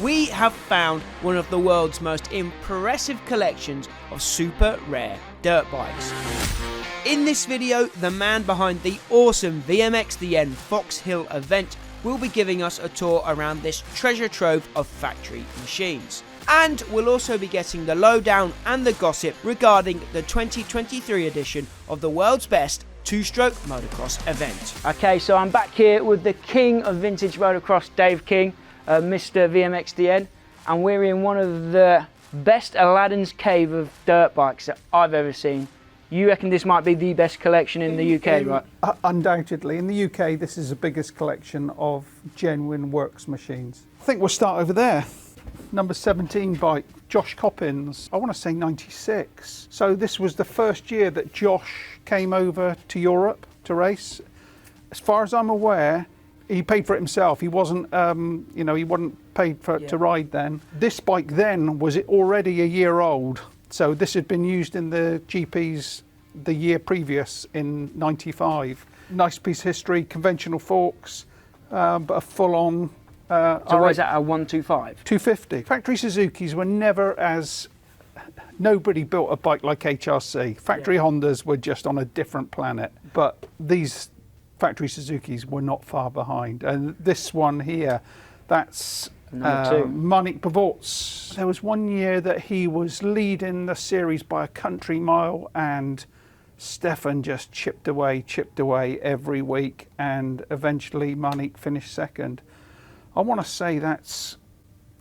we have found one of the world's most impressive collections of super rare dirt bikes. In this video, the man behind the awesome VMXdN Foxhill Event will be giving us a tour around this treasure trove of factory machines. And we'll also be getting the lowdown and the gossip regarding the 2023 edition of the world's best two-stroke motocross event. Okay, so I'm back here with the king of vintage motocross, Dave King, Mr. VMXdN, and we're in one of the best Aladdin's cave of dirt bikes that I've ever seen. You reckon this might be the best collection in the UK, right? Undoubtedly. In the UK, this is the biggest collection of genuine works machines. I think we'll start over there. Number 17 bike, Josh Coppins, I want to say 96. So this was the first year that Josh came over to Europe to race. As far as I'm aware, he paid for it himself. He wasn't, he wasn't paid for to ride then. This bike then was already a year old. So this had been used in the GPs the year previous in 95. Nice piece of history, conventional forks, but a full-on. So what is that, a 125? 250. Factory Suzukis were never as, nobody built a bike like HRC. Factory Hondas were just on a different planet. But these factory Suzukis were not far behind. And this one here, that's Monique Pavort's. There was one year that he was leading the series by a country mile, and Stefan just chipped away every week, and eventually Monique finished second. I want to say that's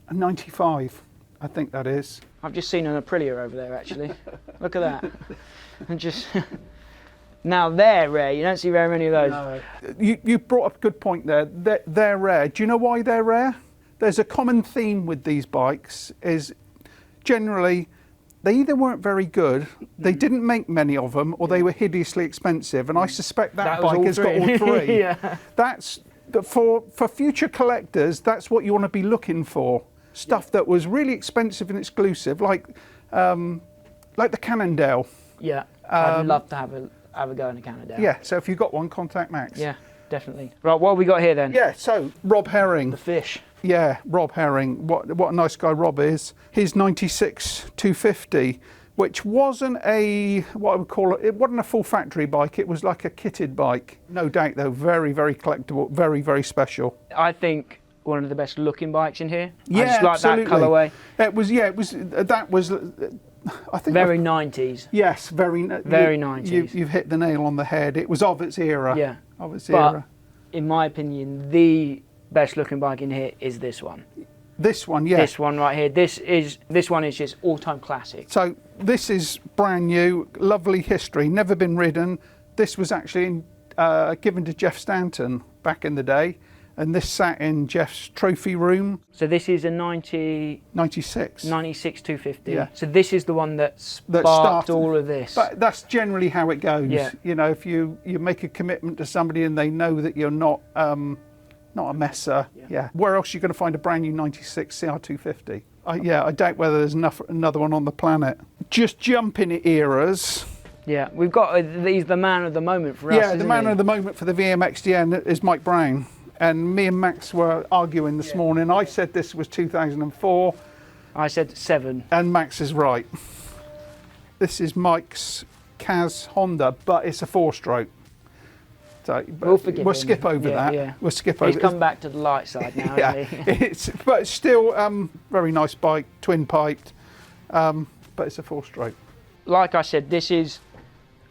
a 95, I think that is. I've just seen an Aprilia over there, actually. Look at that. And just now they're rare. You don't see very many of those. No. You brought up a good point there. They're rare. Do you know why they're rare? There's a common theme with these bikes is generally they either weren't very good, they didn't make many of them, or they were hideously expensive. And I suspect that bike has got all three. That's for future collectors. That's what you want to be looking for. Stuff that was really expensive and exclusive, like the Cannondale. Yeah, I'd love to have a go in a Cannondale. Yeah, so if you've got one, contact Max. Yeah, definitely. Right, what have we got here then? Yeah, so Rob Herring. The fish. Yeah, Rob Herring. What a nice guy Rob is. His 96 250, which wasn't what I would call it wasn't a full factory bike, it was like a kitted bike. No doubt though, very, very collectible, very, very special. I think one of the best looking bikes in here. Yeah, I just like absolutely. that colourway. That was, I think. Very 90s. Yes, very 90s. You've hit the nail on the head. It was of its era. Yeah. Of its but era. In my opinion, the best looking bike in here is this one. This one, yeah. This one right here. This one is just all-time classic. So this is brand new, lovely history, never been ridden. This was actually given to Jeff Stanton back in the day, and this sat in Jeff's trophy room. So this is a 96 250. Yeah. So this is the one that sparked all of this. But that's generally how it goes. Yeah. You know, if you make a commitment to somebody and they know that you're not a messer. Yeah. Where else are you going to find a brand new 96 CR250? I doubt whether there's another one on the planet. Just jumping eras. Yeah, we've got he's the man of the moment for us. Yeah, the man of the moment for the VMXdN is Mike Brown. And me and Max were arguing this morning. I said this was 2004. I said 7. And Max is right. This is Mike's Kawasaki Honda, but it's a 4-stroke. So, we'll skip over that. Yeah. We'll skip over. He's come back to the light side now. Yeah, but it's still very nice bike, twin piped, but it's a 4-stroke. Like I said, this is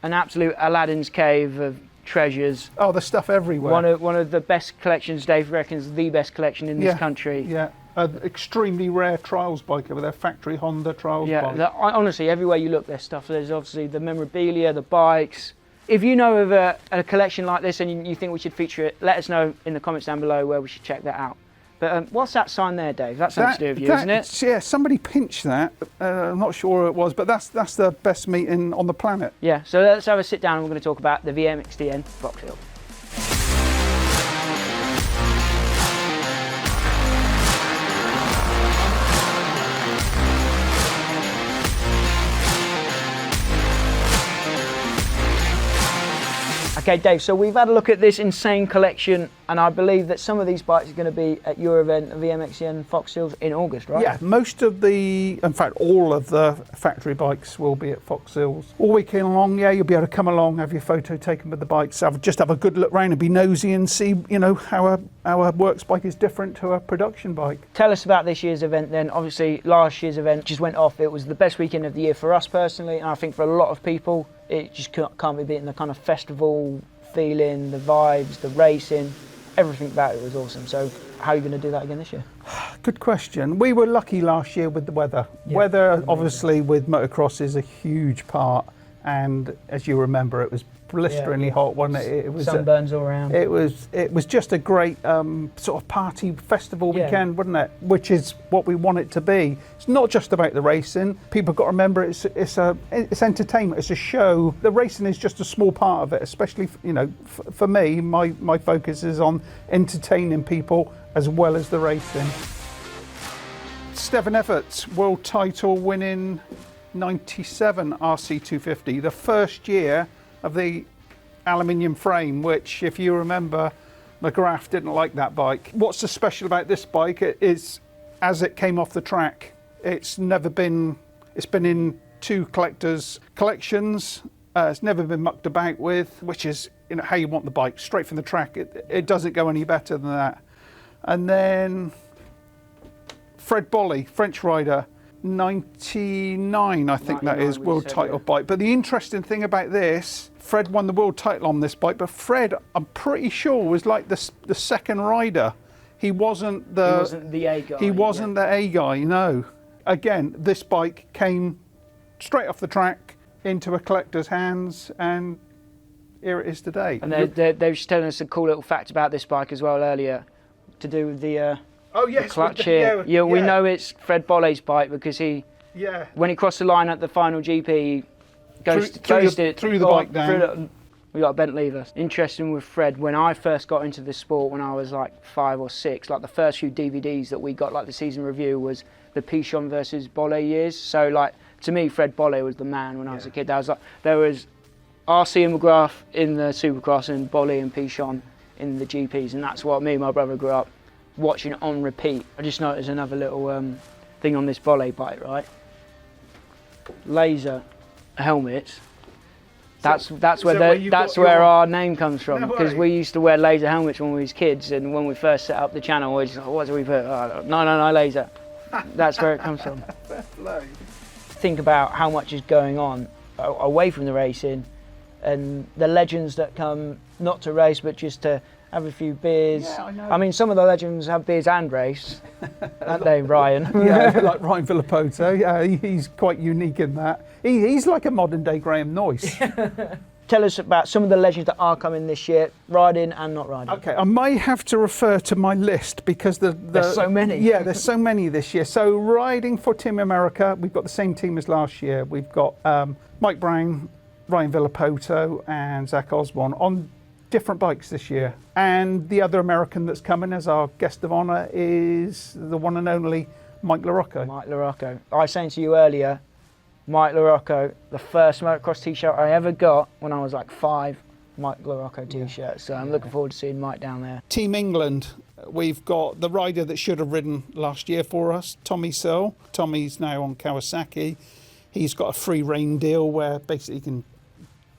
an absolute Aladdin's cave of treasures. Oh, there's stuff everywhere. One of the best collections. Dave reckons the best collection in this country. Yeah, an extremely rare trials bike over there, factory Honda trials bike. Yeah, honestly, everywhere you look, there's stuff. There's obviously the memorabilia, the bikes. If you know of a collection like this and you think we should feature it, let us know in the comments down below where we should check that out. But what's that sign there, Dave? That's something to do with you, isn't it? Yeah, somebody pinched that. I'm not sure who it was, but that's the best meeting on the planet. Yeah, so let's have a sit down and we're going to talk about the VMXdN Foxhill. I Okay, Dave, so we've had a look at this insane collection, and I believe that some of these bikes are going to be at your event, VMXdN Foxhill in August, right? Yeah, most of the, in fact, all of the factory bikes will be at Foxhill's. All weekend long, yeah, you'll be able to come along, have your photo taken with the bikes, just have a good look round and be nosy and see, you know, how a works bike is different to a production bike. Tell us about this year's event then. Obviously, last year's event just went off. It was the best weekend of the year for us personally, and I think for a lot of people. It just can't be beaten. The kind of festival feeling, the vibes, the racing, everything about it was awesome. So how are you going to do that again this year? Good question. We were lucky last year with the weather. Yeah, weather, obviously, with motocross is a huge part. And as you remember, it was blisteringly hot, wasn't it? It was sunburns all around. It was just a great sort of party festival weekend, wasn't it? Which is what we want it to be. It's not just about the racing. People have got to remember it's entertainment. It's a show. The racing is just a small part of it. Especially, you know, for me, my focus is on entertaining people as well as the racing. Stephen Everts, world title winning 97 RC250, the first year of the aluminium frame, which, if you remember, McGrath didn't like that bike. What's so special about this bike is, as it came off the track, it's been in two collectors' collections. It's never been mucked about with, which is, you know, how you want the bike, straight from the track. It doesn't go any better than that. And then Fred Bolley, French rider, 99, I think that is, world title bike. But the interesting thing about this, Fred won the world title on this bike, but Fred, I'm pretty sure, was like the second rider. He wasn't the A guy. He wasn't the A guy, no. Again, this bike came straight off the track into a collector's hands, and here it is today. And they were just telling us a cool little fact about this bike as well earlier, to do with the oh yes, the clutch here. Yeah, we know it's Fred Bolley's bike because when he crossed the line at the final GP, he threw the bike down. We got a bent lever. Interesting with Fred, when I first got into this sport when I was like 5 or 6, like the first few DVDs that we got, like the season review, was the Pichon versus Bolley years. So like, to me, Fred Bolley was the man when I was a kid. There was RC and McGrath in the Supercross and Bolley and Pichon in the GPs, and that's what me and my brother grew up watching on repeat. I just noticed another little thing on this Bolley bike, right? Laser helmets. That's where our name comes from, because we used to wear laser helmets when we was kids, and when we first set up the channel, we just like, what do we put? Oh, no, laser. That's where it comes from. Think about how much is going on away from the racing, and the legends that come not to race but just to have a few beers. Yeah, I know. I mean, some of the legends have beers and race, aren't they, Ryan? Yeah, like Ryan Villapoto. Yeah, he's quite unique in that. He's like a modern day Graham Noyce. Tell us about some of the legends that are coming this year, riding and not riding. Okay, I may have to refer to my list because there's so many. Yeah, there's so many this year. So riding for Team America, we've got the same team as last year. We've got Mike Brown, Ryan Villapoto and Zach Osborne on different bikes this year. And the other American that's coming as our guest of honour is the one and only Mike LaRocco. Mike LaRocco. I was saying to you earlier, Mike LaRocco, the first motocross t-shirt I ever got when I was like 5, Mike LaRocco t-shirt. So I'm looking forward to seeing Mike down there. Team England, we've got the rider that should have ridden last year for us, Tommy Searle. Tommy's now on Kawasaki. He's got a free rein deal where basically he can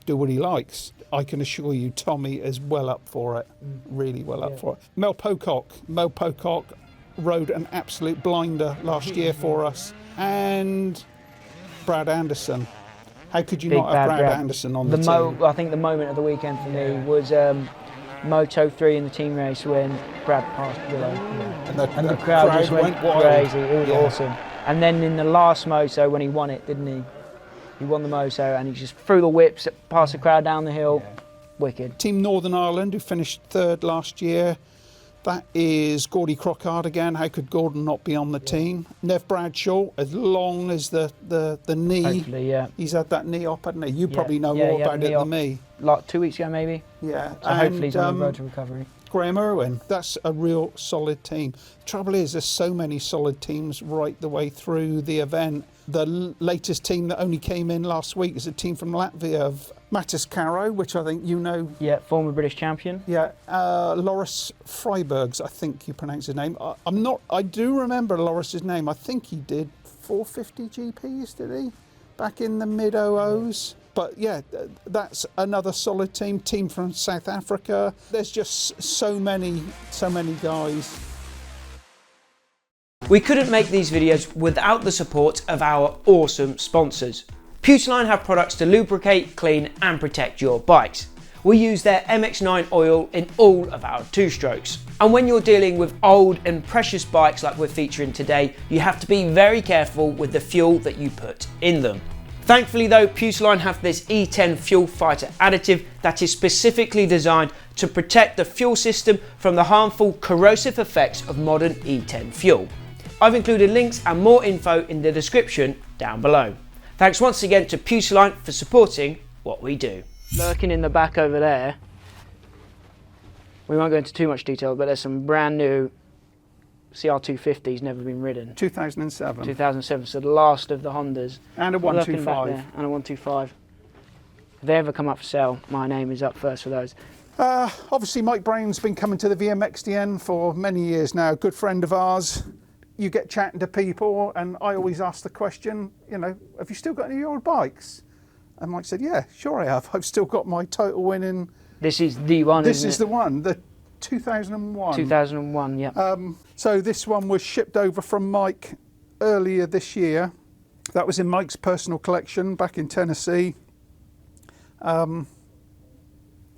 do what he likes. I can assure you Tommy is well up for it, really well up for it. Mel Pocock rode an absolute blinder last year for us. And Brad Anderson. How could you not have Brad Anderson on the team? I think the moment of the weekend for me was Moto3 in the team race when Brad passed Willow. And the crowd just went crazy. It was awesome. And then in the last Moto, when he won it, didn't he? He won the Moto and he just threw the whips past the crowd down the hill. Yeah. Wicked. Team Northern Ireland, who finished 3rd last year. That is Gordy Crockard again. How could Gordon not be on the team? Nev Bradshaw, as long as the knee. Hopefully, yeah. He's had that knee op, hasn't he? You probably know more about it than me. Like 2 weeks ago, maybe. Yeah. So hopefully he's on the road to recovery. Graham Irwin, that's a real solid team. The trouble is, there's so many solid teams right the way through the event. The latest team that only came in last week is a team from Latvia of Mattis Caro, which I think you know. Yeah, former British champion. Yeah, Loris Freibergs, I think you pronounce his name. I do remember Loris's name. I think he did 450 GPs, did he? Back in the mid-00s. But yeah, that's another solid team from South Africa. There's just so many guys. We couldn't make these videos without the support of our awesome sponsors. Pewterline have products to lubricate, clean and protect your bikes. We use their MX9 oil in all of our two-strokes. And when you're dealing with old and precious bikes like we're featuring today, you have to be very careful with the fuel that you put in them. Thankfully though, Pewterline have this E10 fuel fighter additive that is specifically designed to protect the fuel system from the harmful corrosive effects of modern E10 fuel. I've included links and more info in the description down below. Thanks once again to Pewterline for supporting what we do. Lurking in the back over there, we won't go into too much detail, but there's some brand new CR250s never been ridden. 2007. 2007, so the last of the Hondas. And a 125. And a 125. If they ever come up for sale, my name is up first for those. Obviously Mike Brown's been coming to the VMXdN for many years now, good friend of ours. You get chatting to people and I always ask the question, you know, have you still got any of your old bikes? And Mike said, yeah, sure I have. I've still got my title winning. This is the one, This is the one, the 2001. 2001, yeah. So this one was shipped over from Mike earlier this year. That was in Mike's personal collection back in Tennessee.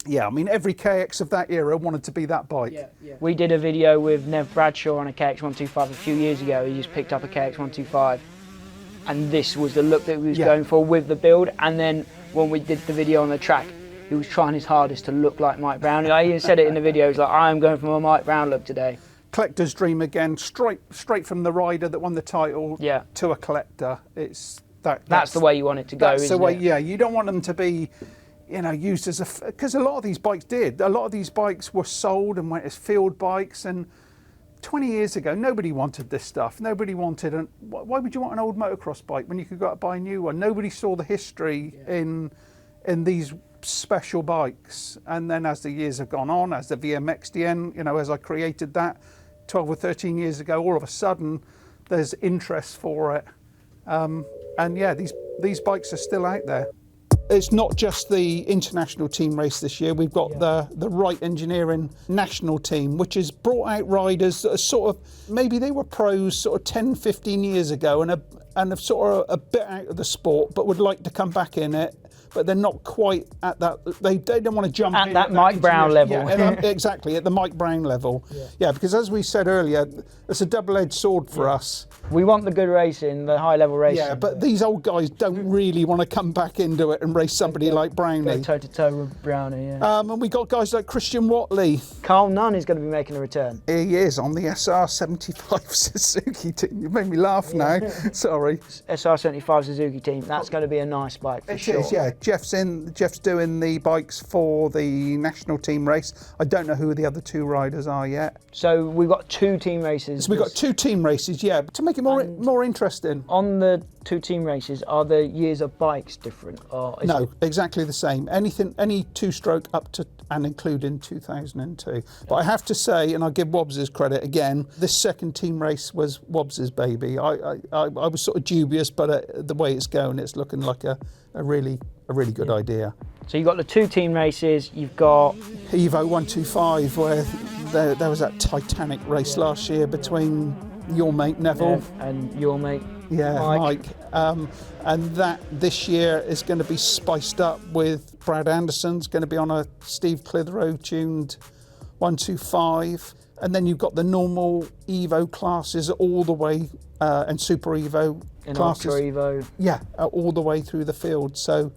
Yeah, I mean, every KX of that era wanted to be that bike. Yeah, yeah. We did a video with Nev Bradshaw on a KX125 a few years ago. He just picked up a KX125 and this was the look that he was going for with the build. And then when we did the video on the track, he was trying his hardest to look like Mike Brown. I even said it in the video, he's like, I'm going for my Mike Brown look today. Collector's dream again, straight from the rider that won the title to a collector. It's that's the way you want it to go, that's isn't the way, it? Yeah, you don't want them to be, you know, used as a, because a lot of these bikes did. A lot of these bikes were sold and went as field bikes, and 20 years ago, nobody wanted this stuff. Nobody wanted, why would you want an old motocross bike when you could go out and buy a new one? Nobody saw the history in these special bikes. And then as the years have gone on, as the VMXdN, you know, as I created that 12 or 13 years ago, all of a sudden there's interest for it. And yeah, these bikes are still out there. It's not just the international team race this year. We've got the Wright Engineering national team, which has brought out riders that are sort of, maybe they were pros sort of 10, 15 years ago and have sort of a bit out of the sport, but would like to come back in it. But they're not quite at that, they don't want to jump at in that Mike Brown level. Yeah, exactly, at the Mike Brown level. Yeah, because as we said earlier, it's a double-edged sword for us. We want the good racing, the high-level racing. Yeah, but these old guys don't really want to come back into it and race somebody like Brownie. Go toe-to-toe with Brownie, yeah. And we got guys like Christian Watley. Carl Nunn is going to be making a return. He is on the SR75 Suzuki team. You made me laugh now, sorry. SR75 Suzuki team, that's going to be a nice bike for sure. It is, yeah. Jeff's doing the bikes for the national team race. I don't know who the other two riders are yet. So we've got two team races. So we've got two team races, yeah, to make it more interesting. On the two team races, are the years of bikes different? Or is no, exactly the same. Any two-stroke up to and including 2002. But I have to say, and I give Wobbs's credit again, this second team race was Wobbs's baby. I was sort of dubious, but the way it's going, it's looking like a really good idea. So you've got the two team races, you've got Evo 125, where there was that titanic race last year between your mate Neville and your mate Mike. And that this year is going to be spiced up with Brad Anderson's going to be on a Steve Clitheroe tuned 125. And then you've got the normal Evo classes all the way and Super Evo and classes. Ultra Evo. Yeah, all the way through the field. So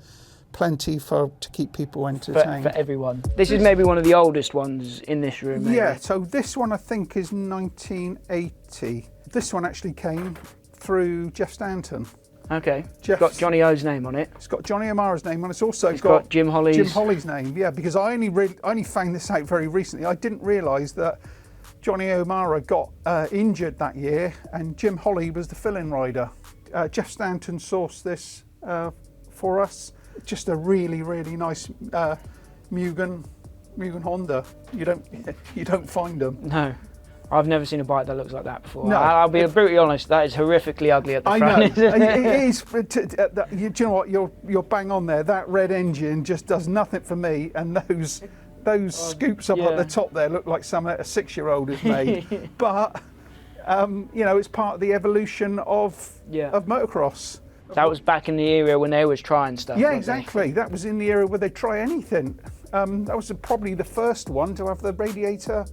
plenty to keep people entertained. For everyone. This is maybe one of the oldest ones in this room. Maybe. Yeah, so this one I think is 1980. This one actually came through Jeff Stanton. Okay. It's got Johnny O's name on it. It's got Johnny O'Mara's name on it. It's also got Jim Holly's name. Yeah, because I only found this out very recently. I didn't realise that Johnny O'Mara got injured that year, and Jim Holly was the fill-in rider. Jeff Stanton sourced this for us. just a really, really nice Mugen Honda. You don't find them. No. I've never seen a bike that looks like that before. No, I'll be brutally honest, that is horrifically ugly at the front. I know. Isn't it? It is. Do you know what? You're bang on there. That red engine just does nothing for me, and those scoops up at the top there look like something a 6-year-old has made. But you know, it's part of the evolution of motocross. That was back in the era when they was trying stuff. Yeah, exactly. That was in the era where they try anything. That was probably the first one to have the radiator.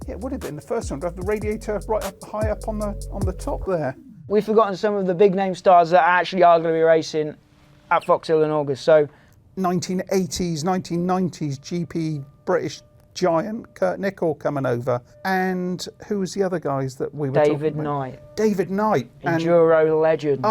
Yeah, it would have been the first one to have the radiator right up high up on the top there. We've forgotten some of the big name stars that actually are going to be racing at Foxhill in August. So 1980s, 1990s GP British giant Kurt Nichol coming over, and who was the other guys that we were David talking about? Knight. David Knight. Enduro legend.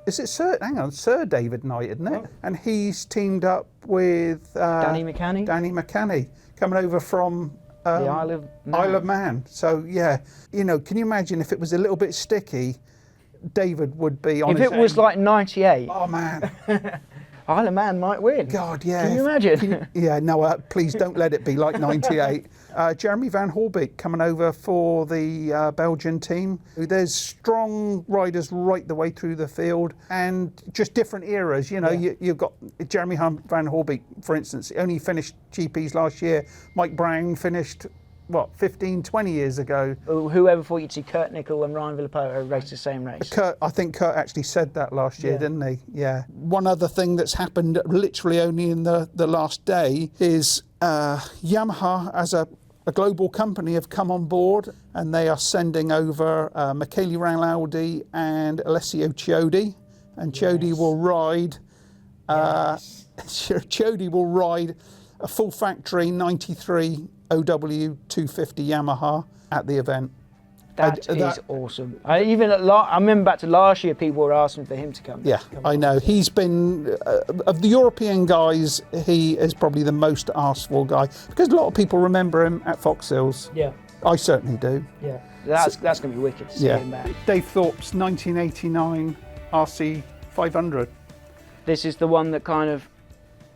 Is it Sir? Hang on, Sir David Knight, isn't it? Oh. And he's teamed up with Danny McCanny. Danny McCanny coming over from the Isle of Man. So yeah, you know, can you imagine if it was a little bit sticky, David would be on. If it was like 98. Oh man. Isle of Man might win. God, yeah. Can you imagine? No, please don't let it be like 98. Jeremy Van Horbeek coming over for the Belgian team. There's strong riders right the way through the field, and just different eras. You know, you've got Jeremy Van Horbeek, for instance, only finished GPs last year. Mike Brown finished, 15, 20 years ago. Whoever thought you'd see Kurt Nichol and Ryan Villapoto race the same race? I think Kurt actually said that last year, didn't he? Yeah. One other thing that's happened literally only in the last day is Yamaha as a global company have come on board, and they are sending over Michele Rinaldi and Alessio Chiodi, and Chiodi will ride Chiodi will ride a full factory 93 OW 250 Yamaha at the event. That is awesome. I remember back to last year, people were asking for him to come. Yeah, I know. He's been, of the European guys, he is probably the most asked for guy, because a lot of people remember him at Foxhills. Yeah. I certainly do. Yeah, that's going to be wicked to see him back. Dave Thorpe's 1989 RC 500. This is the one that kind of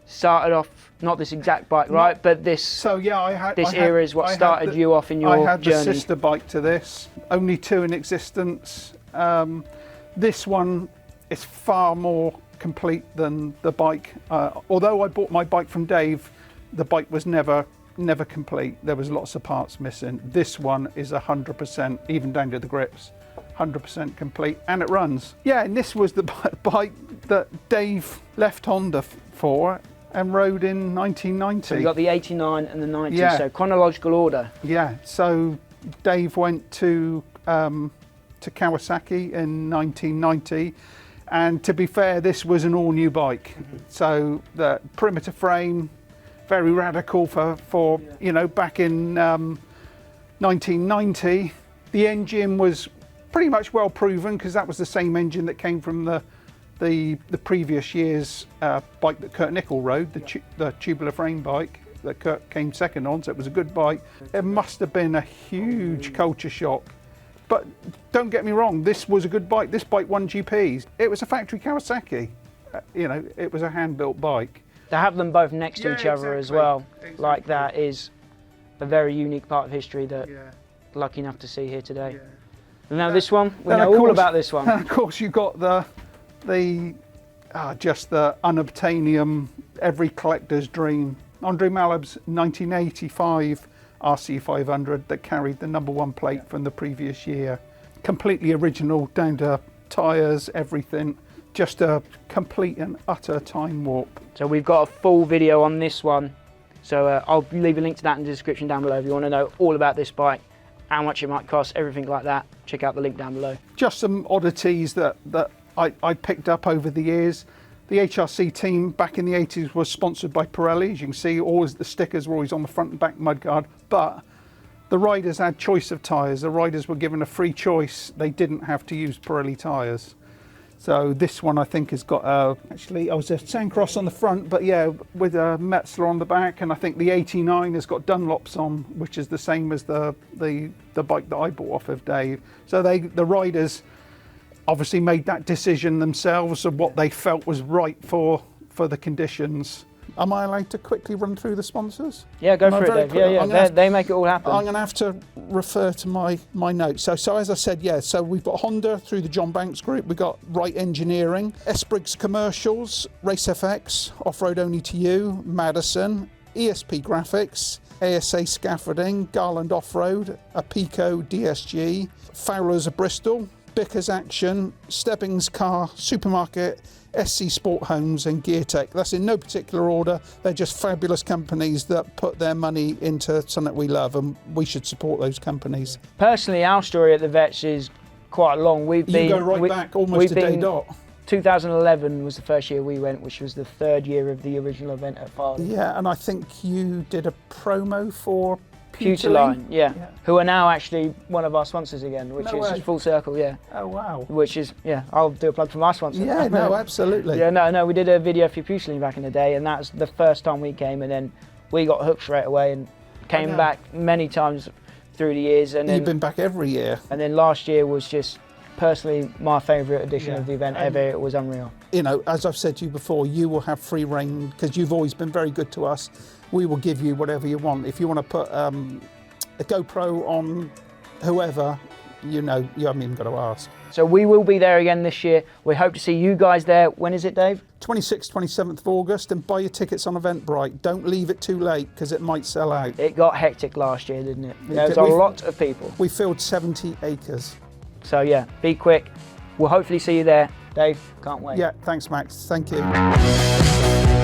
started off, not this exact bike, right? But this. So yeah, this era is what started you off in your journey. I had the sister bike to this. Only 2 in existence. This one is far more complete than the bike. Although I bought my bike from Dave, the bike was never complete. There was lots of parts missing. This one is 100%, even down to the grips. 100% complete, and it runs. Yeah, and this was the bike that Dave left Honda for and rode in 1990. So you got the 89 and the 90, so chronological order. Yeah, so Dave went to Kawasaki in 1990, and to be fair, this was an all-new bike. So the perimeter frame, very radical for you know, back in 1990. The engine was pretty much well proven, because that was the same engine that came from the previous year's bike that Kurt Nichol rode, the tubular frame bike that Kurt came second on, so it was a good bike. It must have been a huge culture shock. But don't get me wrong, this was a good bike. This bike won GPs. It was a factory Kawasaki. You know, it was a hand-built bike. To have them both next to each other as well, like that, is a very unique part of history that lucky enough to see here today. And now this one, we know all about this one. And of course you've got just the unobtainium, every collector's dream. Andre Malab's 1985 RC 500 that carried the #1 plate from the previous year. Completely original, down to tyres, everything. Just a complete and utter time warp. So we've got a full video on this one. So I'll leave a link to that in the description down below if you want to know all about this bike, how much it might cost, everything like that. Check out the link down below. Just some oddities that I picked up over the years. The HRC team back in the 80s was sponsored by Pirelli. As you can see, always the stickers were always on the front and back mudguard, but the riders had choice of tyres. The riders were given a free choice. They didn't have to use Pirelli tyres. So this one I think has got actually I was a Sandcross on the front, but yeah, with a Metzler on the back, and I think the 89 has got Dunlops on, which is the same as the bike that I bought off of Dave. So the riders obviously made that decision themselves of what they felt was right for for the conditions. Am I allowed to quickly run through the sponsors? Yeah, go for it, Dave. Yeah. They make it all happen. I'm going to have to refer to my notes. So as I said, yeah, so we've got Honda through the John Banks Group. We've got Wright Engineering, Esbriggs Commercials, Race FX, Off-Road Only to You, Madison, ESP Graphics, ASA Scaffolding, Garland Off-Road, Apico DSG, Fowlers of Bristol, Bickers Action, Stebbings Car Supermarket, SC Sport Homes and Geartech. That's in no particular order. They're just fabulous companies that put their money into something we love, and we should support those companies. Personally, our story at the Vets is quite long. You go right back almost to day dot. 2011 was the first year we went, which was the third year of the original event at Farley. Yeah, and I think you did a promo for Pewterline, yeah, who are now actually one of our sponsors again, which is full circle, yeah. Oh wow. Which is, yeah, I'll do a plug for my sponsor. Yeah, no, absolutely. Yeah, no, we did a video for Pewterline back in the day, and that was the first time we came, and then we got hooked straight away and came back many times through the years. And then, you've been back every year. And then last year was just personally my favourite edition of the event ever. It was unreal. You know, as I've said to you before, you will have free reign because you've always been very good to us. We will give you whatever you want. If you want to put a GoPro on whoever, you know, you haven't even got to ask. So we will be there again this year. We hope to see you guys there. When is it, Dave? 26th, 27th of August, and buy your tickets on Eventbrite. Don't leave it too late because it might sell out. It got hectic last year, didn't it? There was a lot of people. We filled 70 acres. So yeah, be quick. We'll hopefully see you there. Dave, can't wait. Yeah, thanks Max, thank you.